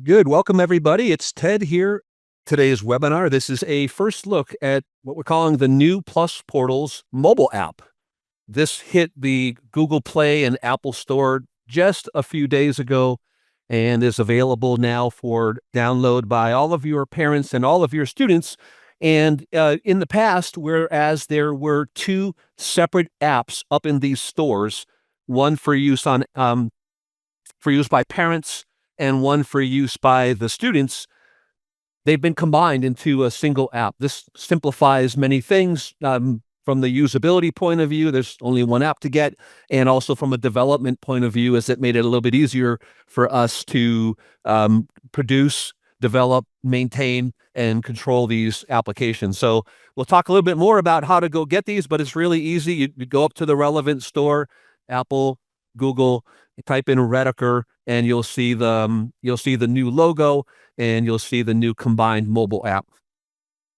Good. Welcome, everybody. It's Ted here. Today's webinar. This is a first look at what we're calling the new PlusPortals mobile app. This hit the Google Play and Apple Store just a few days ago and is available now for download by all of your parents and all of your students. And in the past, whereas there were two separate apps up in these stores, one for use by parents and one for use by the students, they've been combined into a single app. This simplifies many things from the usability point of view. There's only one app to get, and also from a development point of view, as it made it a little bit easier for us to produce, develop, maintain, and control these applications. So we'll talk a little bit more about how to go get these, but it's really easy. You go up to the relevant store, Apple, Google, type in Rediker, and you'll see the new logo and you'll see the new combined mobile app.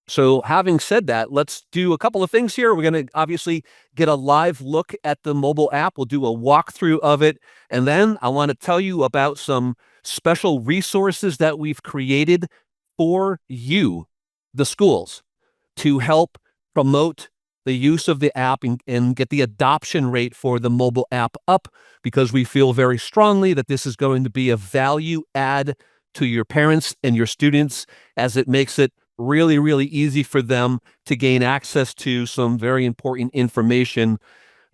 So having said that, let's do a couple of things here. We're going to obviously get a live look at the mobile app. We'll do a walkthrough of it. And then I want to tell you about some special resources that we've created for you, the schools, to help promote the use of the app and get the adoption rate for the mobile app up, because we feel very strongly that this is going to be a value add to your parents and your students, as it makes it really, really easy for them to gain access to some very important information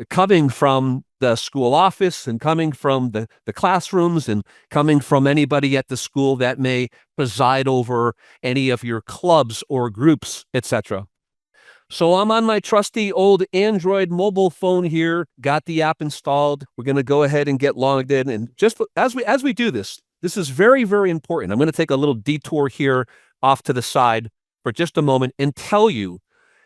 coming from the school office and coming from the classrooms and coming from anybody at the school that may preside over any of your clubs or groups, etc. So I'm on my trusty old Android mobile phone here, got the app installed. We're going to go ahead and get logged in. And just as we do this, this is very, very important. I'm going to take a little detour here off to the side for just a moment and tell you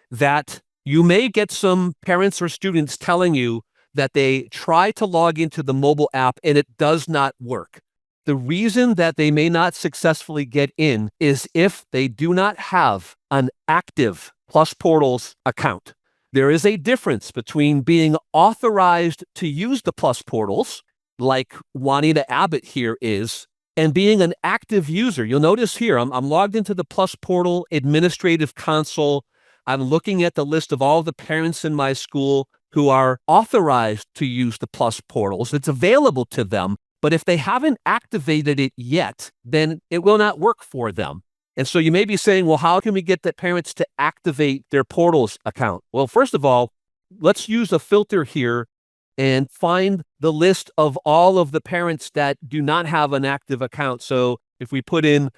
that you may get some parents or students telling you that they try to log into the mobile app and it does not work. The reason that they may not successfully get in is if they do not have an active PlusPortals account. There is a difference between being authorized to use the PlusPortals, like Juanita Abbott here is, and being an active user. You'll notice here, I'm logged into the PlusPortal administrative console. I'm looking at the list of all the parents in my school who are authorized to use the PlusPortals. It's available to them, but if they haven't activated it yet, then it will not work for them. And so you may be saying, well, how can we get the parents to activate their Portals account? Well, first of all, let's use a filter here and find the list of all of the parents that do not have an active account. So if we put in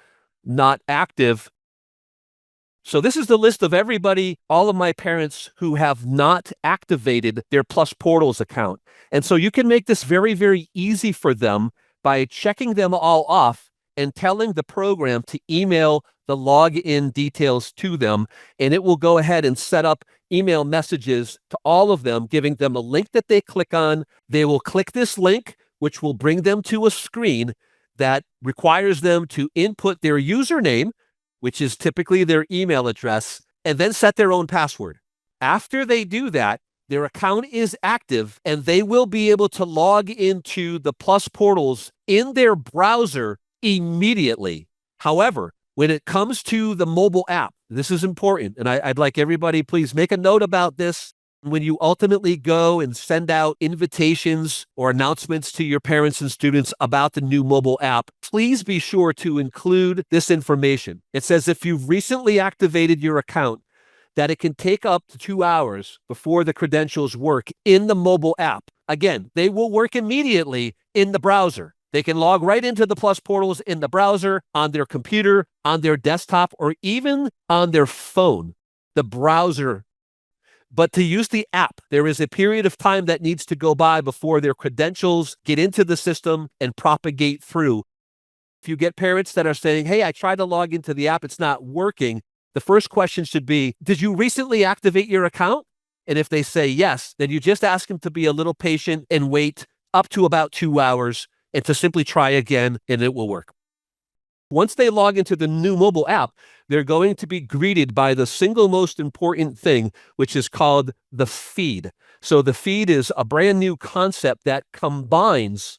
not active, so this is the list of everybody, all of my parents who have not activated their PlusPortals account. And so you can make this very, very easy for them by checking them all off and telling the program to email the login details to them, and it will go ahead and set up email messages to all of them, giving them a link that they click on. They will click this link, which will bring them to a screen that requires them to input their username, which is typically their email address, and then set their own password. After they do that, their account is active, and they will be able to log into the PlusPortals in their browser immediately. However, when it comes to the mobile app, this is important, and I'd like everybody, please make a note about this. When you ultimately go and send out invitations or announcements to your parents and students about the new mobile app, please be sure to include this information. It says if you've recently activated your account, that it can take up to 2 hours before the credentials work in the mobile app. Again, they will work immediately in the browser. They can log right into the PlusPortals in the browser, on their computer, on their desktop, or even on their phone, the browser. But to use the app, there is a period of time that needs to go by before their credentials get into the system and propagate through. If you get parents that are saying, hey, I tried to log into the app, it's not working, the first question should be, did you recently activate your account? And if they say yes, then you just ask them to be a little patient and wait up to about 2 hours and to simply try again, and it will work. Once they log into the new mobile app, they're going to be greeted by the single most important thing, which is called the feed. So the feed is a brand new concept that combines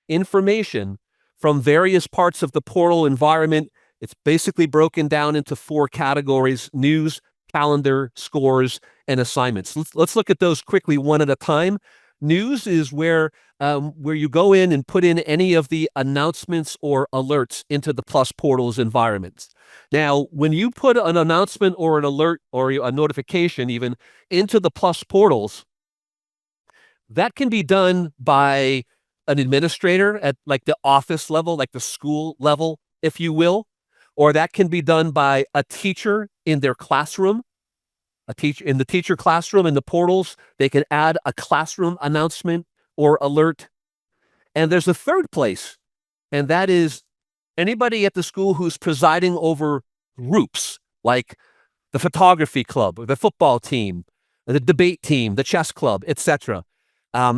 information from various parts of the portal environment. It's basically broken down into 4 categories: news, calendar, scores, and assignments. Let's look at those quickly one at a time. News is where you go in and put in any of the announcements or alerts into the PlusPortals environment. Now, when you put an announcement or an alert or a notification even into the PlusPortals, that can be done by an administrator at like the office level, like the school level, if you will, or that can be done by a teacher in their classroom. A teacher in the teacher classroom in the portals, they can add a classroom announcement or alert. And there's a third place, and that is anybody at the school who's presiding over groups like the photography club or the football team, the debate team, the chess club, etc.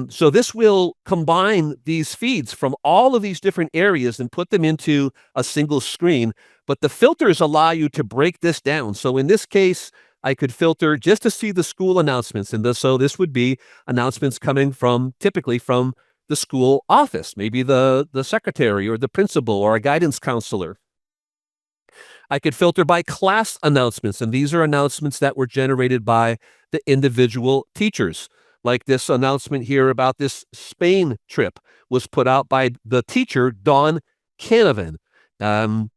So this will combine these feeds from all of these different areas and put them into a single screen. But the filters allow you to break this down. So in this case, I could filter just to see the school announcements. And so this would be announcements coming from typically from the school office, maybe the secretary or the principal or a guidance counselor. I could filter by class announcements, and these are announcements that were generated by the individual teachers. Like this announcement here about this Spain trip was put out by the teacher, Dawn Canavan.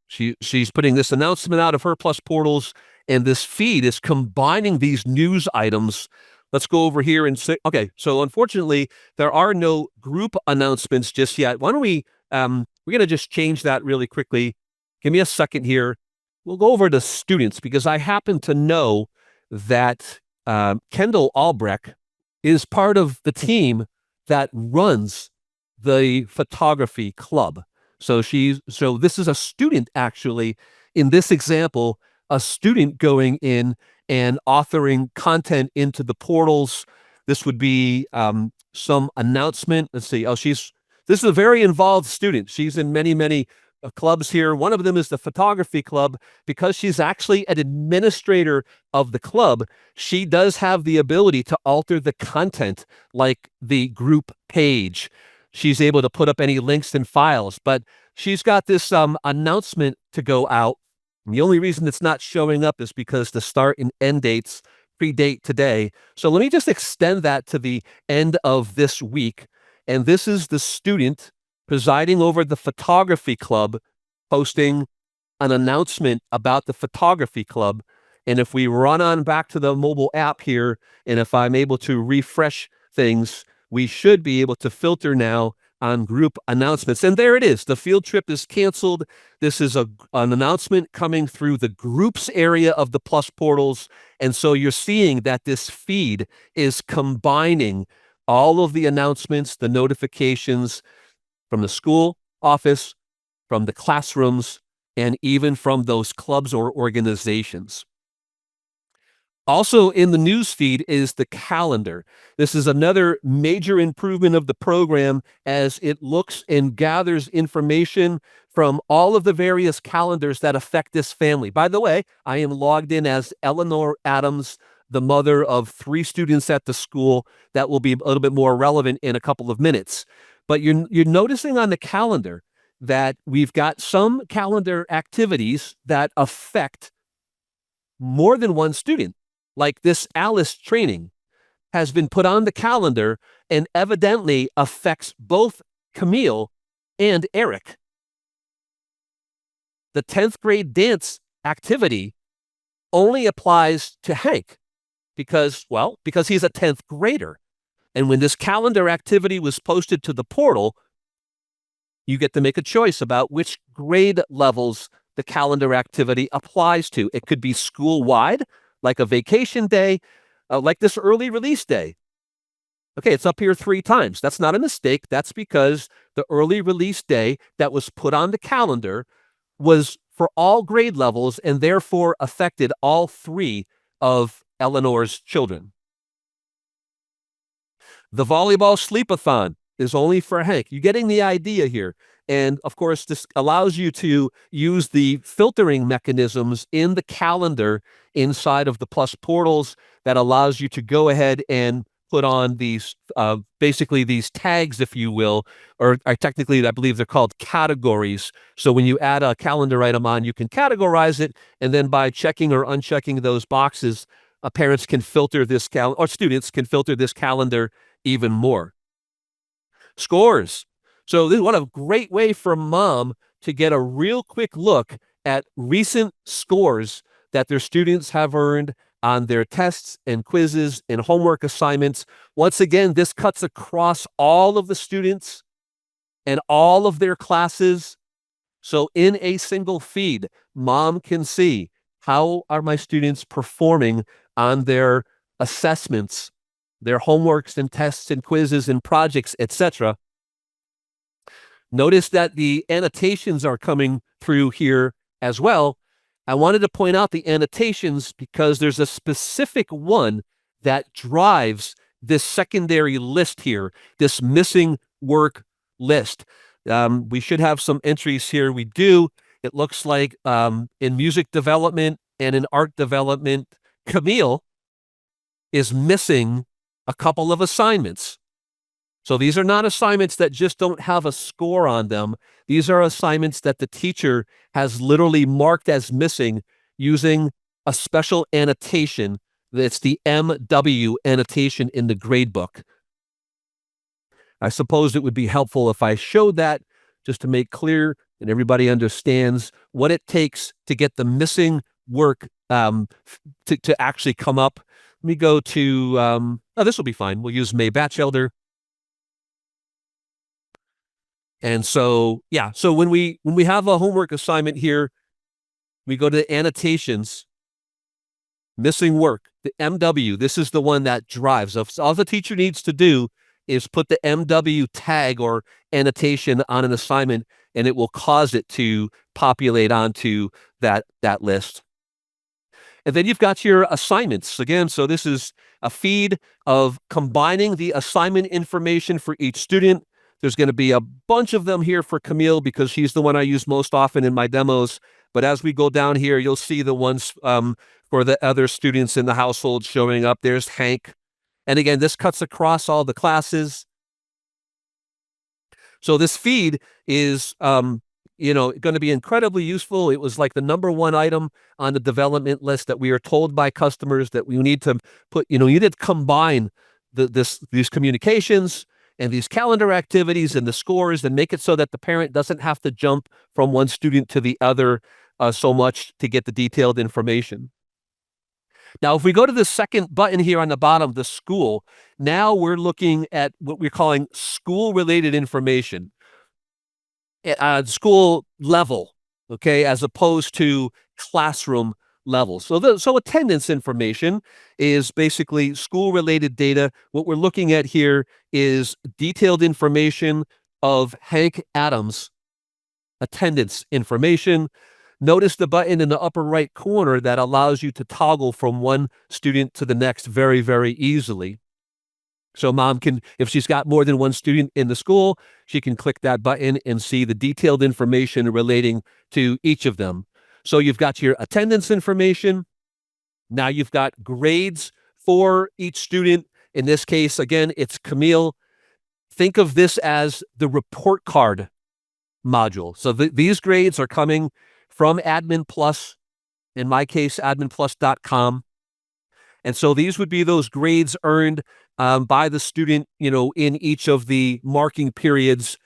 She's putting this announcement out of her PlusPortals, and this feed is combining these news items. Let's go over here and say, okay, so unfortunately, there are no group announcements just yet. Why don't we're going to just change that really quickly. Give me a second here. We'll go over to students because I happen to know that Kendall Albrecht is part of the team that runs the photography club. So this is a student actually, in this example, a student going in and authoring content into the portals. This would be some announcement. Let's see. This is a very involved student. She's in many clubs here. One of them is the photography club. Because she's actually an administrator of the club, she does have the ability to alter the content like the group page. She's able to put up any links and files, but she's got this announcement to go out. And the only reason it's not showing up is because the start and end dates predate today. So let me just extend that to the end of this week. And this is the student presiding over the photography club, posting an announcement about the photography club. And if we run on back to the mobile app here, and if I'm able to refresh things, we should be able to filter now on group announcements. And there it is. The field trip is canceled. This is an announcement coming through the groups area of the PlusPortals. And so you're seeing that this feed is combining all of the announcements, the notifications from the school office, from the classrooms, and even from those clubs or organizations. Also in the news feed is the calendar. This is another major improvement of the program as it looks and gathers information from all of the various calendars that affect this family. By the way, I am logged in as Eleanor Adams, the mother of 3 students at the school. That will be a little bit more relevant in a couple of minutes. But you're noticing on the calendar that we've got some calendar activities that affect more than one student. Like this Alice training has been put on the calendar and evidently affects both Camille and Eric. The 10th grade dance activity only applies to Hank because he's a 10th grader. And when this calendar activity was posted to the portal, you get to make a choice about which grade levels the calendar activity applies to. It could be school-wide, like a vacation day, like this early release day. Okay, it's up here 3 times. That's not a mistake. That's because the early release day that was put on the calendar was for all grade levels and therefore affected all 3 of Eleanor's children. The volleyball sleepathon is only for Hank. You're getting the idea here. And of course, this allows you to use the filtering mechanisms in the calendar inside of the PlusPortals that allows you to go ahead and put on these basically these tags, if you will, or technically, I believe they're called categories. So when you add a calendar item on, you can categorize it, and then by checking or unchecking those boxes, parents can filter this or students can filter this calendar even more. Scores. So this is what a great way for mom to get a real quick look at recent scores that their students have earned on their tests and quizzes and homework assignments. Once again, this cuts across all of the students and all of their classes. So in a single feed, mom can see, how are my students performing on their assessments, their homeworks and tests and quizzes and projects, etc. Notice that the annotations are coming through here as well. I wanted to point out the annotations because there's a specific one that drives this secondary list here, this missing work list. We should have some entries here. We do. It looks like in music development and in art development, Camille is missing a couple of assignments. So these are not assignments that just don't have a score on them. These are assignments that the teacher has literally marked as missing using a special annotation. That's the MW annotation in the gradebook. I suppose it would be helpful if I showed that just to make clear and everybody understands what it takes to get the missing work to actually come up. Let me go to, oh, this will be fine. We'll use May Batchelder. And so, yeah, so when we have a homework assignment here, we go to annotations, missing work, the MW. This is the one that drives. So all the teacher needs to do is put the MW tag or annotation on an assignment, and it will cause it to populate onto that list. And then you've got your assignments again. So this is a feed of combining the assignment information for each student. There's going to be a bunch of them here for Camille because she's the one I use most often in my demos. But as we go down here, you'll see the ones for the other students in the household showing up. There's Hank. And again, this cuts across all the classes. So this feed is, going to be incredibly useful. It was like the #1 item on the development list that we are told by customers that we need to put, you need to combine these communications and these calendar activities and the scores and make it so that the parent doesn't have to jump from one student to the other so much to get the detailed information. Now, if we go to the second button here on the bottom, the school, now we're looking at what we're calling school-related information, school level, okay, as opposed to classroom level. So attendance information is basically school-related data. What we're looking at here is detailed information of Hank Adams' attendance information. Notice the button in the upper right corner that allows you to toggle from one student to the next very, very easily. So mom can, if she's got more than one student in the school, she can click that button and see the detailed information relating to each of them. So you've got your attendance information. Now you've got grades for each student. In this case, again, it's Camille. Think of this as the report card module. So these grades are coming from Admin Plus, in my case, adminplus.com. And so these would be those grades earned by the student, in each of the marking periods.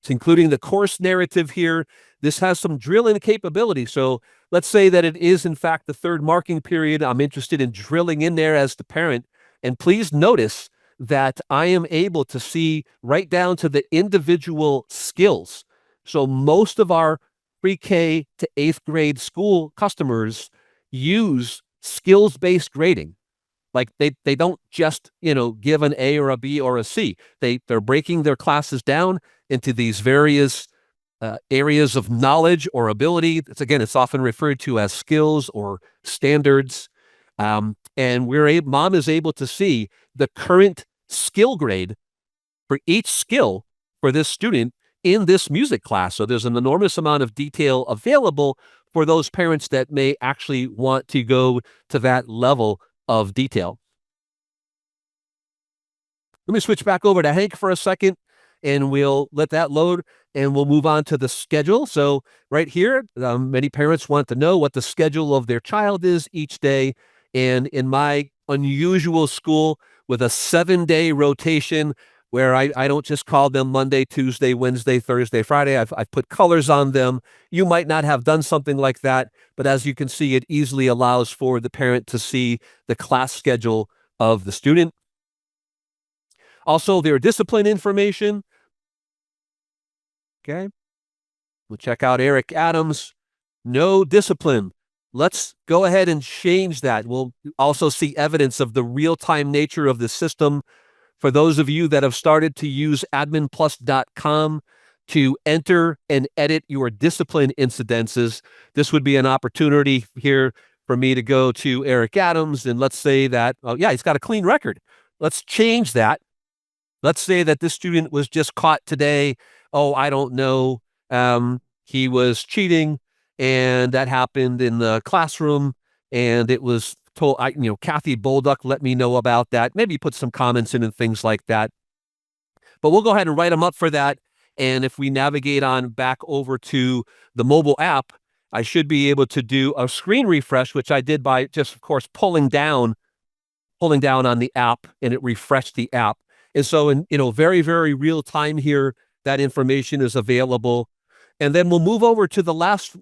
It's including the course narrative here. This has some drill-in capability. So let's say that it is, in fact, the third marking period. I'm interested in drilling in there as the parent. And please notice that I am able to see right down to the individual skills. So most of our pre-K to 8th grade school customers use skills-based grading. Like they don't just, give an A or a B or a C. They're breaking their classes down into these various areas of knowledge or ability. It's often referred to as skills or standards. And mom is able to see the current skill grade for each skill for this student in this music class. So there's an enormous amount of detail available for those parents that may actually want to go to that level of detail. Let me switch back over to Hank for a second, and we'll let that load, and we'll move on to the schedule. So right here, many parents want to know what the schedule of their child is each day. And in my unusual school with a 7-day rotation, where I don't just call them Monday, Tuesday, Wednesday, Thursday, Friday. I've put colors on them. You might not have done something like that, but as you can see, it easily allows for the parent to see the class schedule of the student. Also, their discipline information. Okay. We'll check out Eric Adams. No discipline. Let's go ahead and change that. We'll also see evidence of the real-time nature of the system. For those of you that have started to use adminplus.com to enter and edit your discipline incidences, this would be an opportunity here for me to go to Eric Adams, and let's say that, oh yeah, he's got a clean record. Let's change that. Let's say that this student was just caught today. Oh, I don't know. He was cheating, and that happened in the classroom, and it was told, Kathy Bolduck let me know about that. Maybe put some comments in and things like that. But we'll go ahead and write them up for that. And if we navigate on back over to the mobile app, I should be able to do a screen refresh, which I did by just, of course, pulling down on the app, and it refreshed the app. And so in, very, very real time here, that information is available. And then we'll move over to the last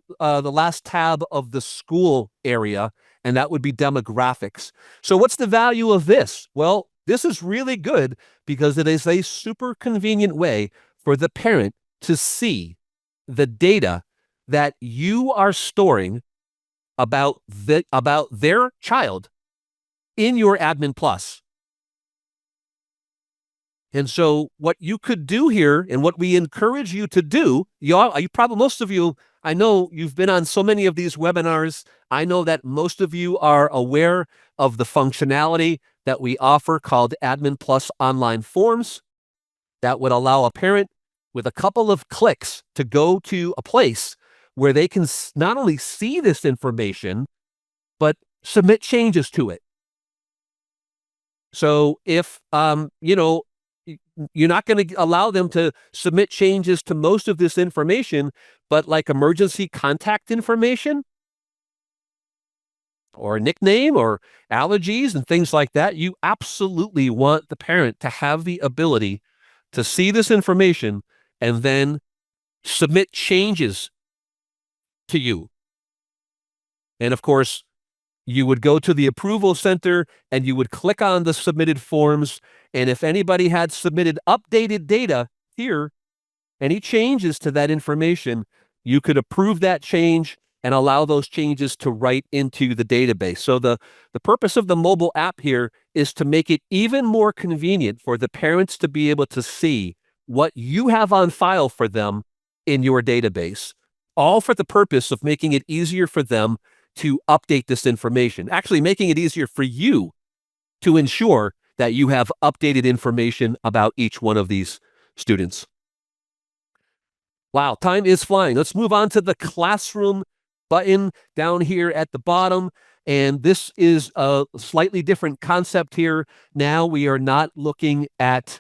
tab of the school area, and that would be demographics. So what's the value of this? Well, this is really good because it is a super convenient way for the parent to see the data that you are storing about their child in your Admin Plus. And so what you could do here, and what we encourage you to do, most of you, I know you've been on so many of these webinars. I know that most of you are aware of the functionality that we offer called Admin Plus Online Forms that would allow a parent with a couple of clicks to go to a place where they can not only see this information, but submit changes to it. So if, you're not going to allow them to submit changes to most of this information, but like emergency contact information or a nickname or allergies and things like that, you absolutely want the parent to have the ability to see this information and then submit changes to you. And of course, you would go to the approval center and you would click on the submitted forms. And if anybody had submitted updated data here, any changes to that information, you could approve that change and allow those changes to write into the database. So the purpose of the mobile app here is to make it even more convenient for the parents to be able to see what you have on file for them in your database, all for the purpose of making it easier for them to update this information, actually making it easier for you to ensure that you have updated information about each one of these students. Wow, time is flying. Let's move on to the classroom button down here at the bottom. And this is a slightly different concept here. Now we are not looking at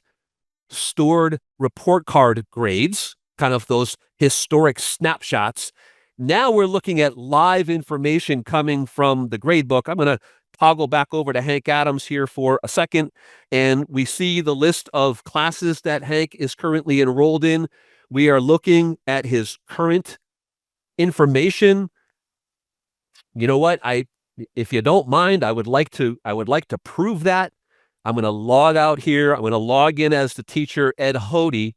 stored report card grades, kind of those historic snapshots. Now we're looking at live information coming from the gradebook. I'm going to toggle back over to Hank Adams here for a second, and we see the list of classes that Hank is currently enrolled in. We are looking at his current information. You know what? If you don't mind, I would like to prove that. I'm going to log out here. I'm going to log in as the teacher, Ed Hody.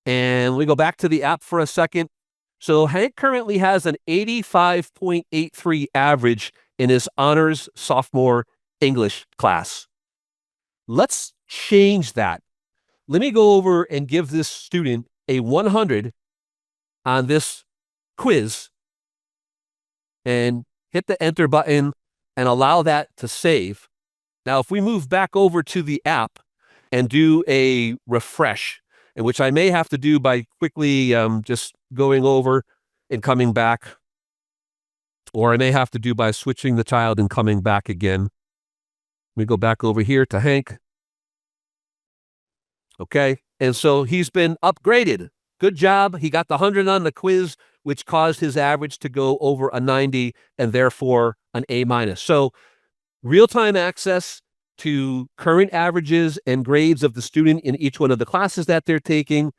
And we go back to the app for a second. So Hank currently has an 85.83 average in his honors sophomore English class. Let's change that. Let me go over and give this student a 100 on this quiz and hit the enter button and allow that to save. Now, if we move back over to the app and do a refresh, and which I may have to do by quickly just going over and coming back, or I may have to do by switching the child and coming back again. We go back over here to Hank. Okay. And so he's been upgraded. Good job. He got the 100 on the quiz, which caused his average to go over a 90 and therefore an A minus. So real-time access to current averages and grades of the student in each one of the classes that they're taking.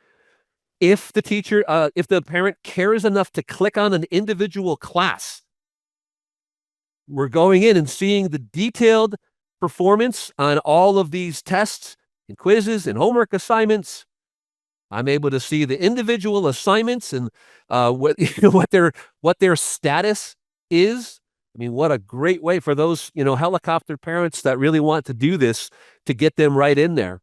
If the parent cares enough to click on an individual class, we're going in and seeing the detailed performance on all of these tests and quizzes and homework assignments. I'm able to see the individual assignments and what their status is. I mean, what a great way for those helicopter parents that really want to do this to get them right in there.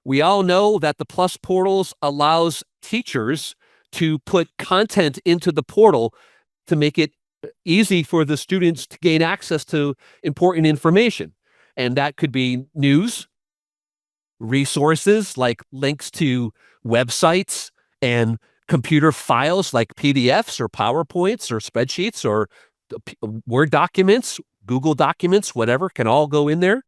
We all know that the PlusPortals allows teachers to put content into the portal to make it easy for the students to gain access to important information. And that could be news, resources like links to websites and computer files like PDFs or PowerPoints or spreadsheets or Word documents, Google documents, whatever can all go in there.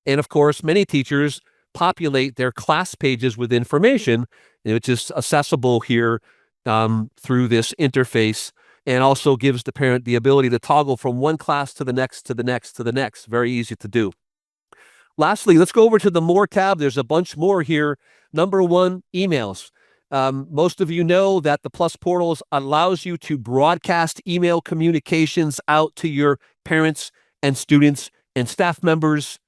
And of course, many teachers populate their class pages with information, which is accessible here through this interface, and also gives the parent the ability to toggle from one class to the next, to the next, to the next. Very easy to do. Lastly, let's go over to the More tab. There's a bunch more here. Number one, emails. Most of you know that the PlusPortals allows you to broadcast email communications out to your parents and students and staff members.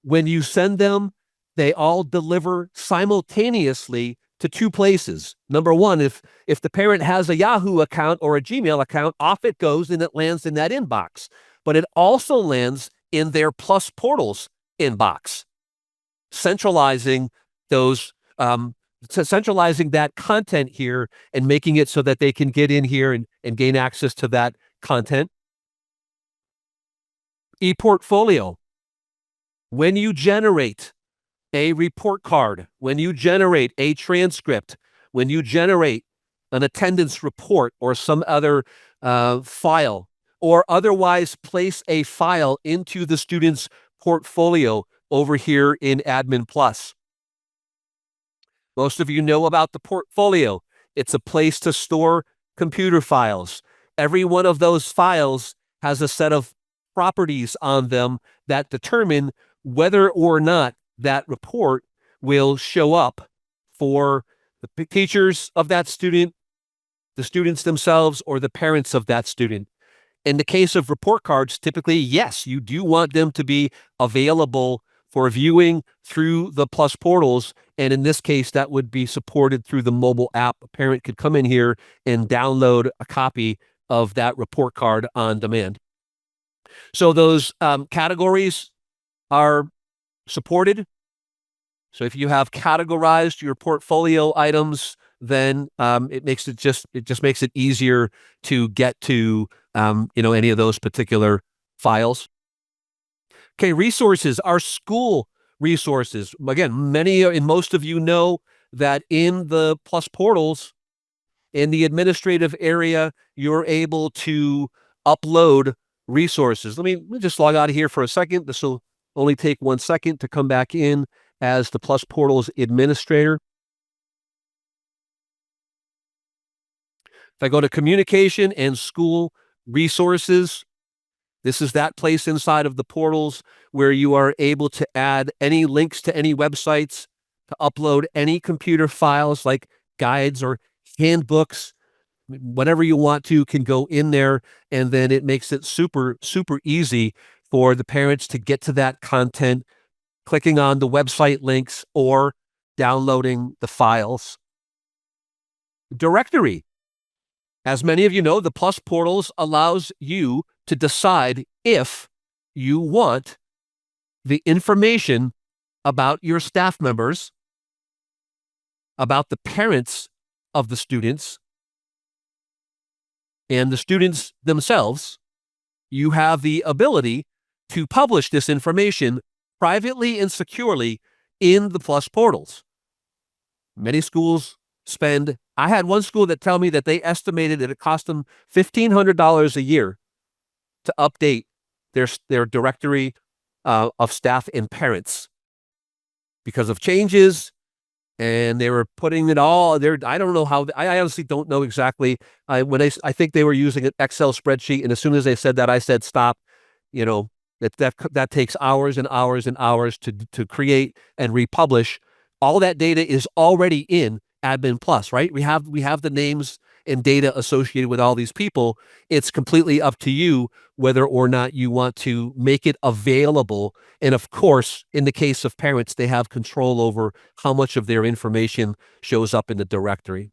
When you send them, they all deliver simultaneously to two places. Number one, if the parent has a Yahoo account or a Gmail account, off it goes and it lands in that inbox. But it also lands in their PlusPortals inbox, centralizing that content here and making it so that they can get in here and gain access to that content. ePortfolio. When you generate a report card, when you generate a transcript, when you generate an attendance report or some other file, or otherwise place a file into the student's portfolio over here in Admin Plus. Most of you know about the portfolio. It's a place to store computer files. Every one of those files has a set of properties on them that determine whether or not that report will show up for the teachers of that student, the students themselves, or the parents of that student. In the case of report cards, typically, yes, you do want them to be available for viewing through the PlusPortals. And in this case, that would be supported through the mobile app. A parent could come in here and download a copy of that report card on demand. So those categories are supported. So if you have categorized your portfolio items, then it just makes it easier to get to any of those particular files. Okay, resources are school resources. Again, most of you know that in the PlusPortals, in the administrative area, you're able to upload resources. Let me just log out of here for a second. This will only take 1 second to come back in as the PlusPortals administrator. If I go to communication and school resources, this is that place inside of the portals where you are able to add any links to any websites, to upload any computer files like guides or handbooks. Whatever you want to can go in there, and then it makes it super, super easy for the parents to get to that content, clicking on the website links or downloading the files. Directory. As many of you know, the PlusPortals allows you to decide if you want the information about your staff members, about the parents of the students, and the students themselves. You have the ability to publish this information privately and securely in the PlusPortals. Many schools I had one school that tell me that they estimated that it cost them $1,500 a year to update their directory of staff and parents because of changes, and they were putting it all there. I don't know how. I honestly don't know exactly. I think they were using an Excel spreadsheet, and as soon as they said that, I said stop. You know that takes hours and hours and hours to create and republish. All that data is already in Admin Plus, right? We have the names and data associated with all these people. It's completely up to you whether or not you want to make it available. And of course, in the case of parents, they have control over how much of their information shows up in the directory.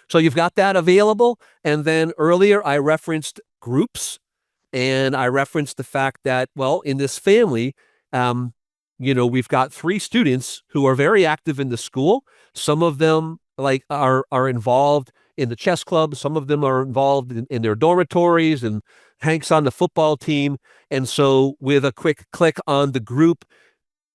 So you've got that available. And then earlier I referenced groups, and I referenced the fact that, well, in this family, we've got 3 students who are very active in the school. Some of them are involved in the chess club. Some of them are involved in their dormitories, and Hank's on the football team. And so with a quick click on the group,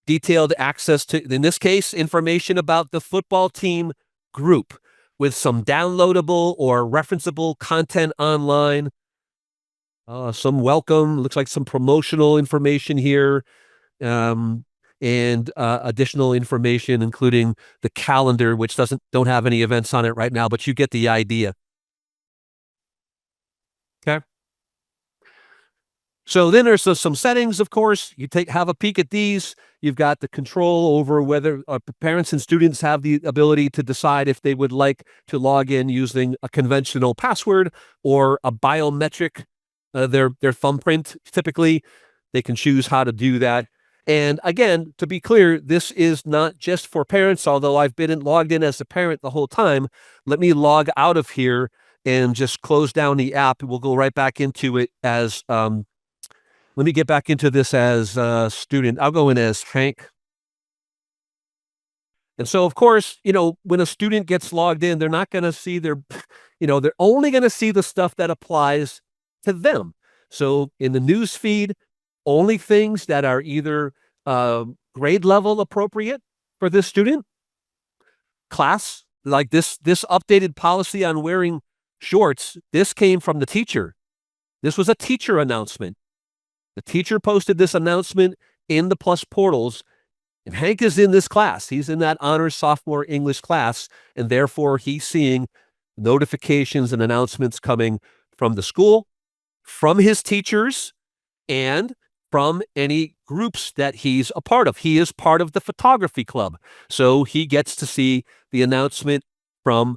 detailed access to, in this case, information about the football team group with some downloadable or referenceable content online. Some welcome, looks like some promotional information here, and additional information, including the calendar, which don't have any events on it right now, but you get the idea. Okay. So then there's some settings, of course. Have a peek at these. You've got the control over whether parents and students have the ability to decide if they would like to log in using a conventional password or a biometric, their thumbprint. Typically, they can choose how to do that. And again, to be clear, this is not just for parents, although I've been logged in as a parent the whole time. Let me log out of here and just close down the app. We'll go right back into it as let me get back into this as a student. I'll go in as Hank. And so, of course, when a student gets logged in, they're not going to see they're only going to see the stuff that applies to them. So in the news feed, only things that are either grade level appropriate for this student, class, like this updated policy on wearing shorts. This came from the teacher. This was a teacher announcement. The teacher posted this announcement in the PlusPortals, and Hank is in this class. He's in that honors sophomore English class, and therefore he's seeing notifications and announcements coming from the school, from his teachers, and from any groups that he's a part of. He is part of the photography club, so he gets to see the announcement from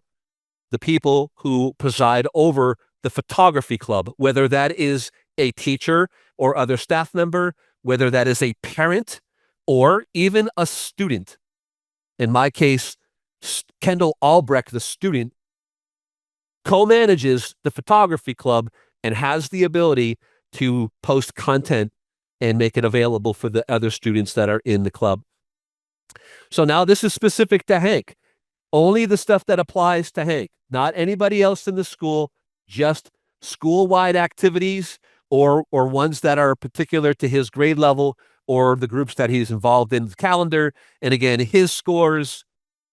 the people who preside over the photography club, whether that is a teacher or other staff member, whether that is a parent or even a student. In my case, Kendall Albrecht, the student, co-manages the photography club and has the ability to post content and make it available for the other students that are in the club. So now this is specific to Hank. Only the stuff that applies to Hank, not anybody else in the school, just school-wide activities or ones that are particular to his grade level or the groups that he's involved in the calendar. And again, his scores,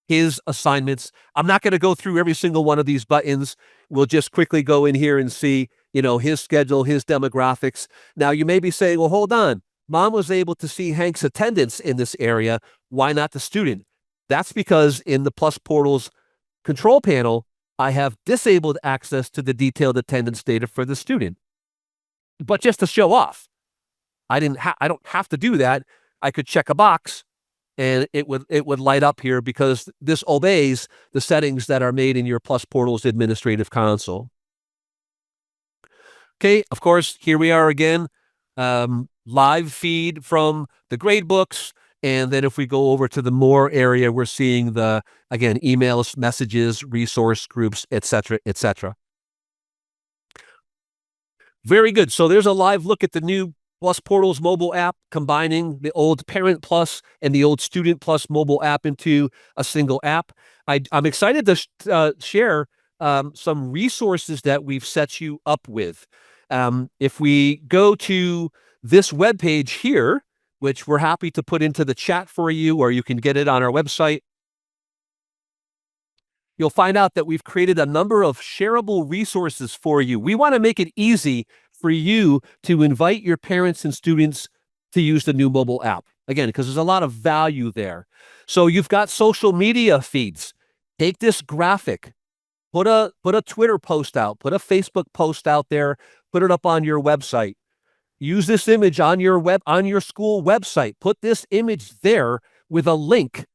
his assignments. I'm not going to go through every single one of these buttons. We'll just quickly go in here and see, his schedule, his demographics. Now, you may be saying, well, hold on. Mom was able to see Hank's attendance in this area. Why not the student? That's because in the PlusPortals control panel, I have disabled access to the detailed attendance data for the student. But just to show off, I don't have to do that. I could check a box and it would light up here because this obeys the settings that are made in your PlusPortals administrative console. Okay, of course, here we are again, live feed from the grade books. And then if we go over to the more area, we're seeing again, emails, messages, resource groups, etc., etc. Very good. So there's a live look at the new PlusPortals mobile app, combining the old Parent Plus and the old Student Plus mobile app into a single app. I'm excited to share some resources that we've set you up with. If we go to this webpage here, which we're happy to put into the chat for you, or you can get it on our website, you'll find out that we've created a number of shareable resources for you. We want to make it easy for you to invite your parents and students to use the new mobile app. Again, because there's a lot of value there. So you've got social media feeds. Take this graphic, put a Twitter post out, put a Facebook post out there, put it up on your website. Use this image on your school website. Put this image there with a link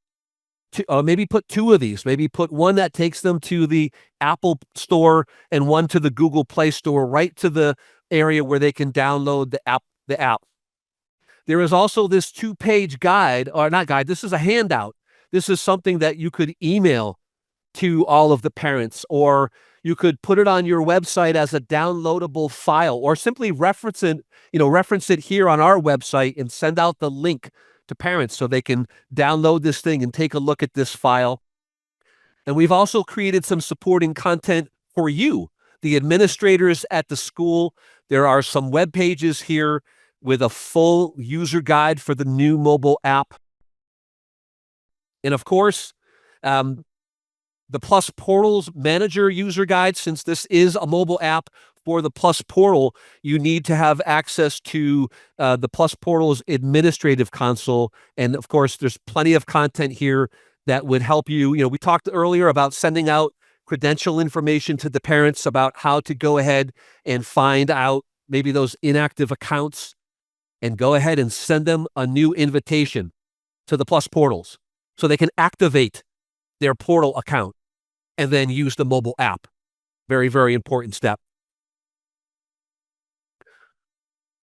to maybe put two of these. Maybe put one that takes them to the Apple Store and one to the Google Play Store, right to the area where they can download the app. There is also this 2-page guide, or not guide, this is a handout. This is something that you could email to all of the parents, or you could put it on your website as a downloadable file, or simply reference it here on our website and send out the link to parents so they can download this thing and take a look at this file. And we've also created some supporting content for you, the administrators at the school. There are some web pages here with a full user guide for the new mobile app. And of course, the PlusPortals Manager user guide. Since this is a mobile app for the PlusPortal, you need to have access to the PlusPortals administrative console. And of course, there's plenty of content here that would help you. We talked earlier about sending out credential information to the parents about how to go ahead and find out maybe those inactive accounts and go ahead and send them a new invitation to the PlusPortals so they can activate their portal account and then use the mobile app. Very, very important step.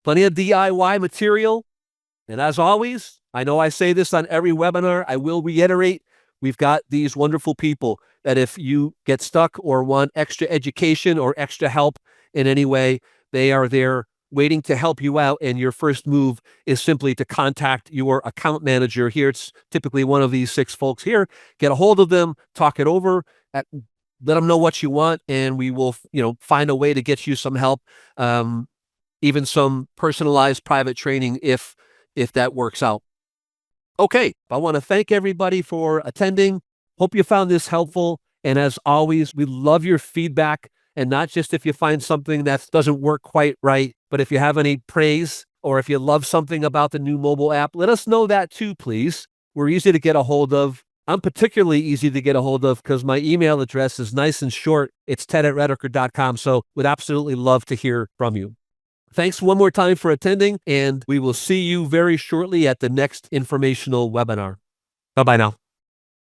Plenty of DIY material. And as always, I know I say this on every webinar, I will reiterate, we've got these wonderful people that if you get stuck or want extra education or extra help in any way, they are there waiting to help you out. And your first move is simply to contact your account manager here. It's typically one of these 6 folks here. Get a hold of them, talk it over, let them know what you want, and we will, find a way to get you some help, even some personalized private training if that works out. Okay, I want to thank everybody for attending. Hope you found this helpful. And as always, we love your feedback. And not just if you find something that doesn't work quite right, but if you have any praise or if you love something about the new mobile app, let us know that too, please. We're easy to get a hold of. I'm particularly easy to get a hold of because my email address is nice and short. It's ted@rediker.com. So would absolutely love to hear from you. Thanks one more time for attending, and we will see you very shortly at the next informational webinar. Bye-bye now.